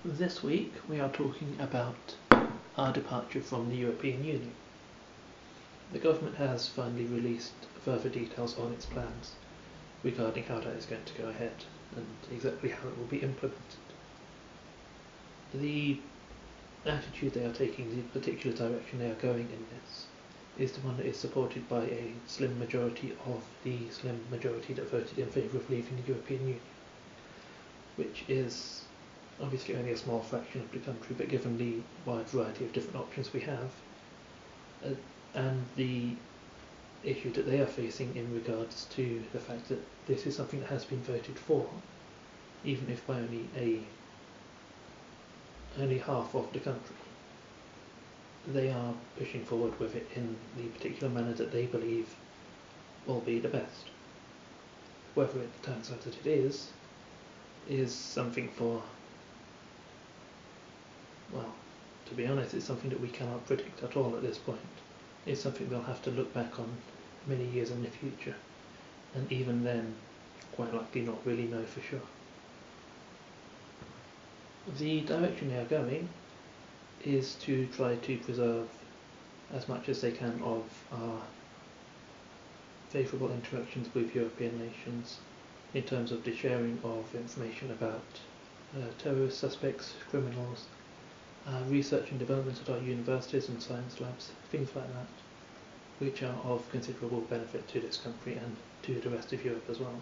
This week we are talking about our departure from the European Union. The government has finally released further details on its plans regarding how that is going to go ahead and exactly how it will be implemented. The attitude they are taking, the particular direction they are going in this, is the one that is supported by a slim majority of the slim majority that voted in favour of leaving the European Union, which is obviously only a small fraction of the country, but given the wide variety of different options we have, and the issue that they are facing in regards to the fact that this is something that has been voted for, even if by only half of the country, they are pushing forward with it in the particular manner that they believe will be the best. Whether it turns out that it is something for, well, to be honest, it's something that we cannot predict at all at this point. It's something we'll have to look back on many years in the future, and even then quite likely not really know for sure. The direction they are going is to try to preserve as much as they can of our favourable interactions with European nations in terms of the sharing of information about terrorist suspects, criminals, research and development at our universities and science labs, things like that, which are of considerable benefit to this country and to the rest of Europe as well,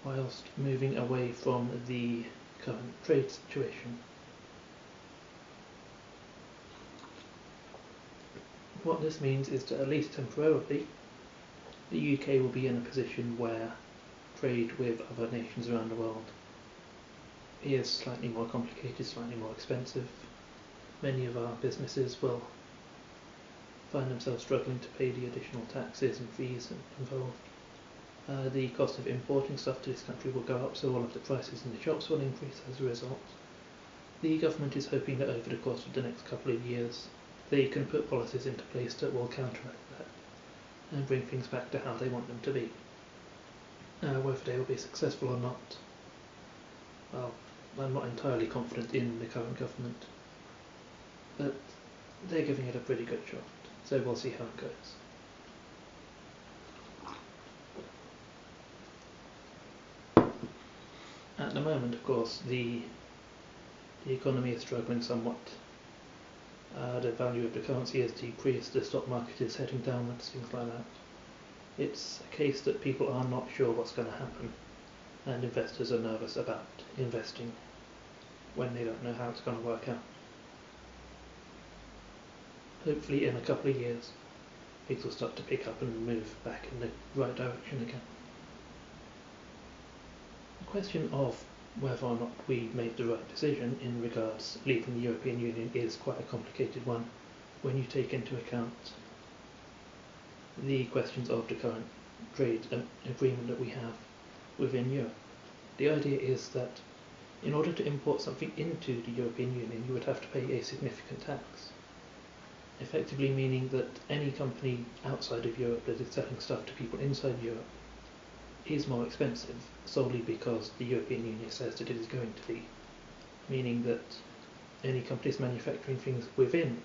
whilst moving away from the current trade situation. What this means is that at least temporarily, the UK will be in a position where trade with other nations around the world is slightly more complicated, slightly more expensive. Many of our businesses will find themselves struggling to pay the additional taxes and fees involved. The cost of importing stuff to this country will go up, so all of the prices in the shops will increase as a result. The government is hoping that over the course of the next couple of years they can put policies into place that will counteract that and bring things back to how they want them to be. Whether they will be successful or not, well, I'm not entirely confident in the current government, but they're giving it a pretty good shot, so we'll see how it goes. At the moment, of course, the economy is struggling somewhat. The value of the currency has decreased, the stock market is heading downwards, things like that. It's a case that people are not sure what's going to happen, and investors are nervous about investing when they don't know how it's going to work out. Hopefully in a couple of years things will start to pick up and move back in the right direction again. The question of whether or not we made the right decision in regards to leaving the European Union is quite a complicated one when you take into account the questions of the current trade agreement that we have within Europe. The idea is that in order to import something into the European Union, you would have to pay a significant tax, effectively meaning that any company outside of Europe that is selling stuff to people inside Europe is more expensive solely because the European Union says that it is going to be, meaning that any companies manufacturing things within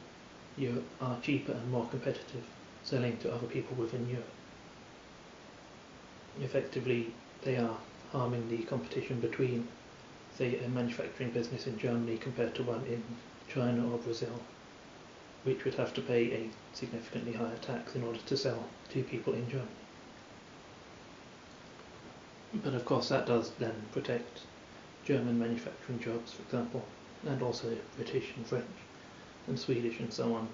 Europe are cheaper and more competitive selling to other people within Europe. Effectively, they are harming the competition between, say, a manufacturing business in Germany compared to one in China or Brazil, which would have to pay a significantly higher tax in order to sell to people in Germany. But of course that does then protect German manufacturing jobs, for example, and also British and French and Swedish and so on,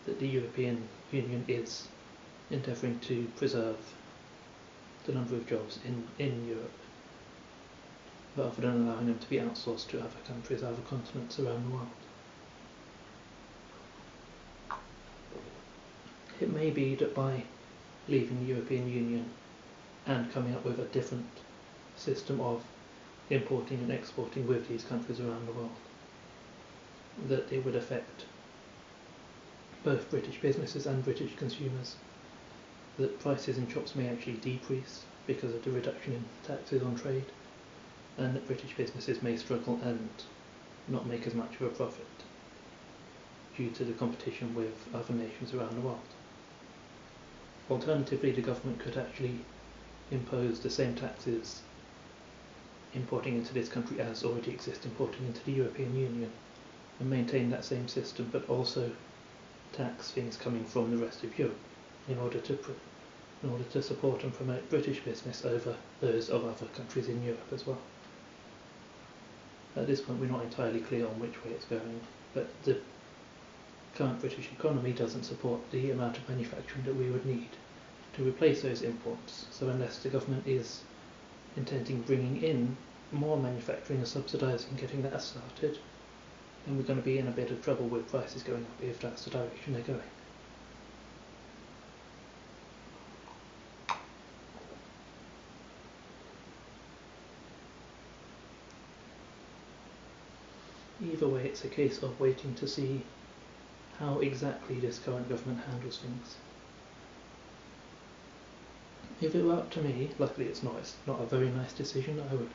that the European Union is endeavouring to preserve the number of jobs in Europe, rather than allowing them to be outsourced to other countries, other continents around the world. It may be that by leaving the European Union and coming up with a different system of importing and exporting with these countries around the world, that it would affect both British businesses and British consumers, that prices in shops may actually decrease because of the reduction in taxes on trade, and that British businesses may struggle and not make as much of a profit due to the competition with other nations around the world. Alternatively, the government could actually impose the same taxes importing into this country as already exist importing into the European Union, and maintain that same system, but also tax things coming from the rest of Europe in order to support and promote British business over those of other countries in Europe as well. At this point, we're not entirely clear on which way it's going, but the current British economy doesn't support the amount of manufacturing that we would need to replace those imports. So unless the government is intending bringing in more manufacturing and subsidising getting that started, then we're going to be in a bit of trouble with prices going up if that's the direction they're going. Either way, it's a case of waiting to see how exactly this current government handles things. If it were up to me, luckily it's not a very nice decision I would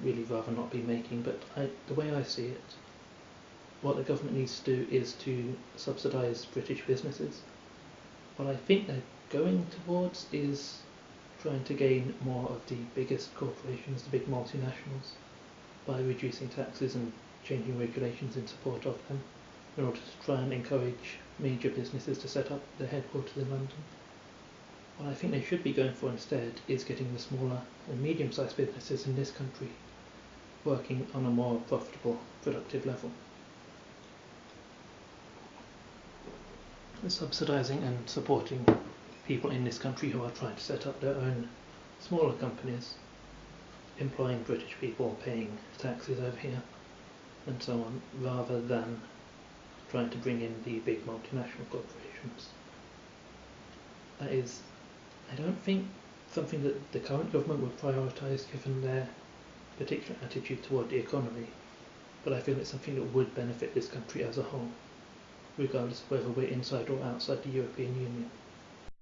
really rather not be making, but the way I see it, what the government needs to do is to subsidise British businesses. What I think they're going towards is trying to gain more of the biggest corporations, the big multinationals, by reducing taxes and changing regulations in support of them, in order to try and encourage major businesses to set up their headquarters in London. What I think they should be going for instead is getting the smaller and medium-sized businesses in this country working on a more profitable, productive level. Subsidising and supporting people in this country who are trying to set up their own smaller companies, employing British people, paying taxes over here, and so on, rather than trying to bring in the big multinational corporations. That is, I don't think something that the current government would prioritise given their particular attitude toward the economy, but I feel it's something that would benefit this country as a whole, regardless of whether we're inside or outside the European Union.